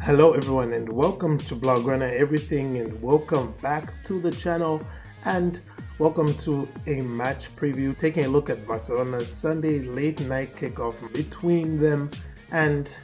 Hello everyone and welcome to Blaugrana Everything, and welcome back to the channel, and welcome to a match preview taking a look at Barcelona's Sunday late night kickoff between them and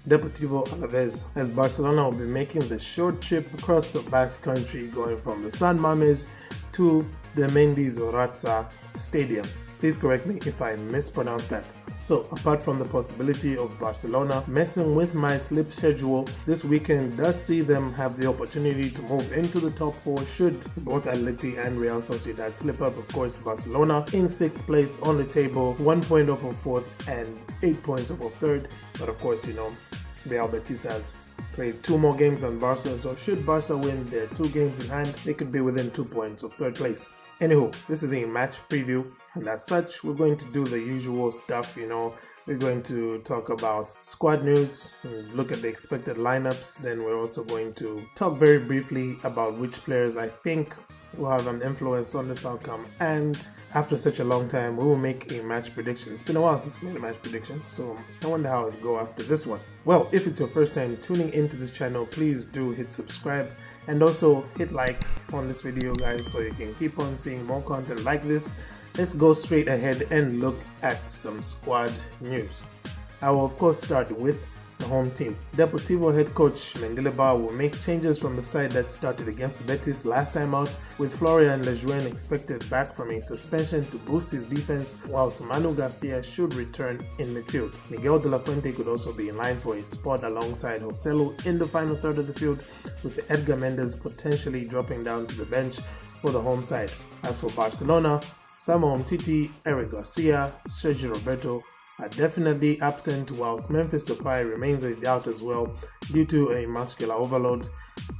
Deportivo Alaves, as Barcelona will be making the short trip across the Basque Country, going from the San Mames to the Mendy Zorraza Stadium. Please correct me if I mispronounce that. So, apart from the possibility of Barcelona messing with my sleep schedule, this weekend does see them have the opportunity to move into the top 4 should both Atleti and Real Sociedad slip up. Of course, Barcelona in 6th place on the table, 1 point off of 4th and 8 points off of 3rd. But of course, Real Betis has played 2 more games than Barca, so should Barca win their 2 games in hand, they could be within 2 points of 3rd place. Anywho, this is a match preview, and as such, we're going to do the usual stuff. We're going to talk about squad news, look at the expected lineups, then we're also going to talk very briefly about which players I think will have an influence on this outcome, and after such a long time, we will make a match prediction. It's been a while since we made a match prediction, so I wonder how it'll go after this one. Well, if it's your first time tuning into this channel, please do hit subscribe and also hit like on this video, guys, so you can keep on seeing more content like this. Let's go straight ahead and look at some squad news. I will of course start with the home team. Deportivo head coach Mendilibar will make changes from the side that started against Betis last time out, with Florian Lejeune expected back from a suspension to boost his defense, whilst Manu Garcia should return in midfield. Miguel de la Fuente could also be in line for a spot alongside Joselu in the final third of the field, with Edgar Mendes potentially dropping down to the bench for the home side. As for Barcelona, Samuel Umtiti, Eric Garcia, Sergio Roberto are definitely absent, whilst Memphis Depay remains a doubt as well due to a muscular overload.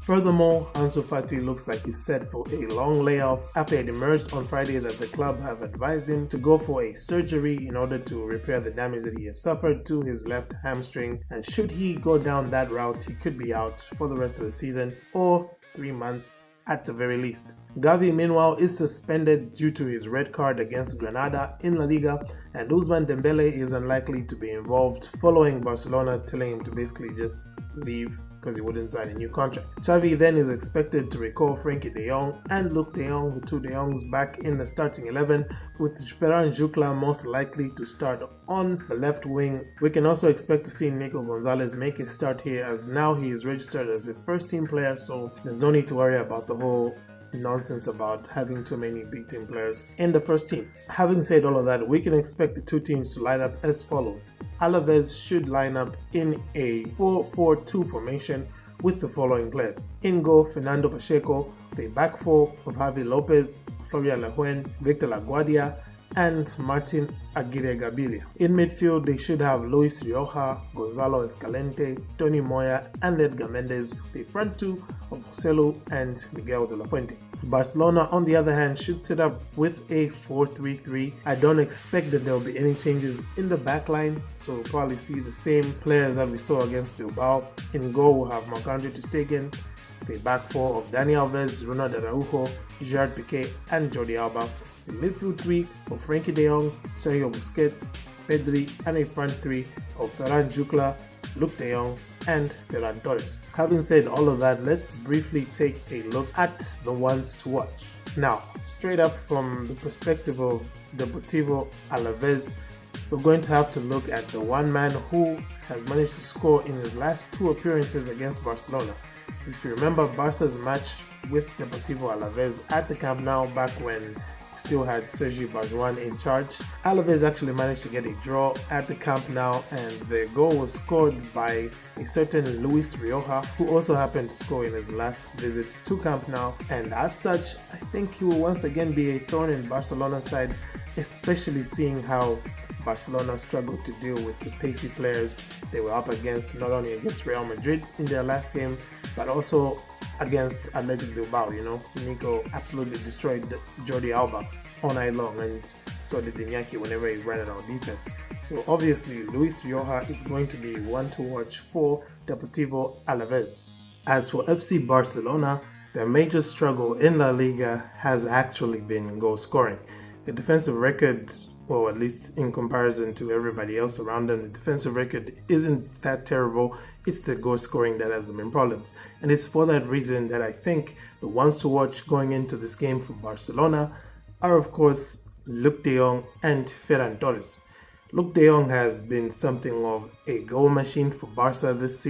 Furthermore, Ansu Fati looks like he's set for a long layoff after it emerged on Friday that the club have advised him to go for a surgery in order to repair the damage that he has suffered to his left hamstring, and should he go down that route, he could be out for the rest of the season or 3 months at the very least. Xavi, meanwhile, is suspended due to his red card against Granada in La Liga, and Ousmane Dembele is unlikely to be involved, following Barcelona telling him to basically just leave because he wouldn't sign a new contract. Xavi then is expected to recall Frenkie de Jong and Luke de Jong, the two de Jongs, back in the starting 11, with Ferran Jucla most likely to start on the left wing. We can also expect to see Nico Gonzalez make a start here, as now he is registered as a first team player, so there's no need to worry about the whole nonsense about having too many big team players in the first team. Having said all of that, we can expect the two teams to line up as follows. Alaves should line up in a 4-4-2 formation with the following players. In goal, Fernando Pacheco, the back four of Javi Lopez, Florian Lejeune, Victor Laguardia, and Martin Aguirre Gabiria. In midfield, they should have Luis Rioja, Gonzalo Escalante, Tony Moya, and Edgar Mendes, the front two of Joselu and Miguel de la Fuente. Barcelona, on the other hand, should set up with a 4-3-3. I don't expect that there will be any changes in the back line, so we'll probably see the same players that we saw against Bilbao. In goal, we'll have Marc-Andre ter Stegen, the back four of Dani Alves, Ronald Araujo, Gerard Piqué, and Jordi Alba. The midfield 3 of Frenkie de Jong, Sergio Busquets, Pedri, and a front 3 of Ferran Jucla, Luke de Jong, and Ferran Torres. Having said all of that, let's briefly take a look at the ones to watch. Now, straight up from the perspective of Deportivo Alaves, we're going to have to look at the one man who has managed to score in his last 2 appearances against Barcelona. If you remember Barca's match with Deportivo Alaves at the Camp Nou back when still had Sergi Barjuan in charge, Alaves actually managed to get a draw at the Camp Nou, and the goal was scored by a certain Luis Rioja, who also happened to score in his last visit to Camp Nou, and as such, I think he will once again be a thorn in Barcelona's side, especially seeing how Barcelona struggled to deal with the pacey players they were up against, not only against Real Madrid in their last game, but also against Athletic Bilbao. Nico absolutely destroyed Jordi Alba all night long, and so did Iñaki whenever he ran on defense. So obviously Luis Rioja is going to be one to watch for Deportivo Alaves. As for FC Barcelona, their major struggle in La Liga has actually been goal scoring. The defensive record, well, at least in comparison to everybody else around them, the defensive record isn't that terrible. it's the goal scoring that has the main problems. And it's for that reason that I think the ones to watch going into this game for Barcelona are, of course, Luuk de Jong and Ferran Torres. Luuk de Jong has been something of a goal machine for Barca this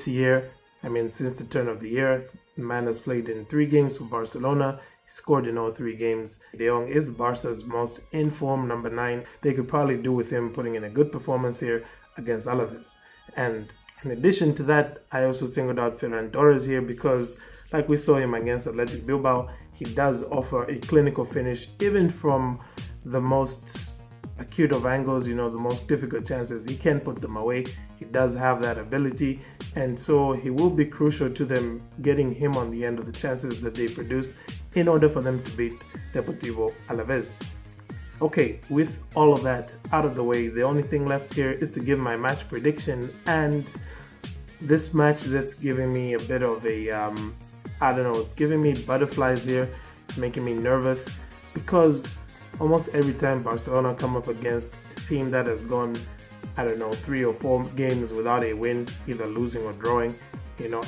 year. I mean, since the turn of the year, the man has played in 3 games for Barcelona. He scored in all 3 games. De Jong is Barca's most in-form number 9. They could probably do with him putting in a good performance here against Alaves. And in addition to that, I also singled out Ferran Torres here because, like we saw him against Athletic Bilbao, he does offer a clinical finish even from the most acute of angles, the most difficult chances. He can put them away. He does have that ability, and so he will be crucial to them getting him on the end of the chances that they produce in order for them to beat Deportivo Alaves. Okay, with all of that out of the way, the only thing left here is to give my match prediction, and this match is just giving me a bit of a, it's giving me butterflies here. It's making me nervous because almost every time Barcelona come up against a team that has gone, 3 or 4 games without a win, either losing or drawing,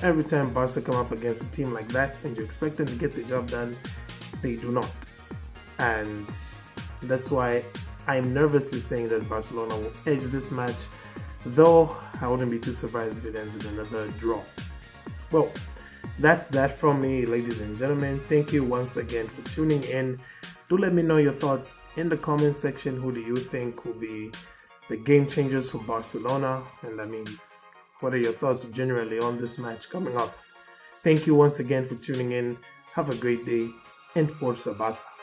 every time Barca come up against a team like that and you expect them to get the job done, they do not. And that's why I'm nervously saying that Barcelona will edge this match, though I wouldn't be too surprised if it ends in another draw. Well, that's that from me, ladies and gentlemen. Thank you once again for tuning in. Do let me know your thoughts in the comment section. Who do you think will be the game changers for Barcelona? And what are your thoughts generally on this match coming up? Thank you once again for tuning in. Have a great day and Forza Barça.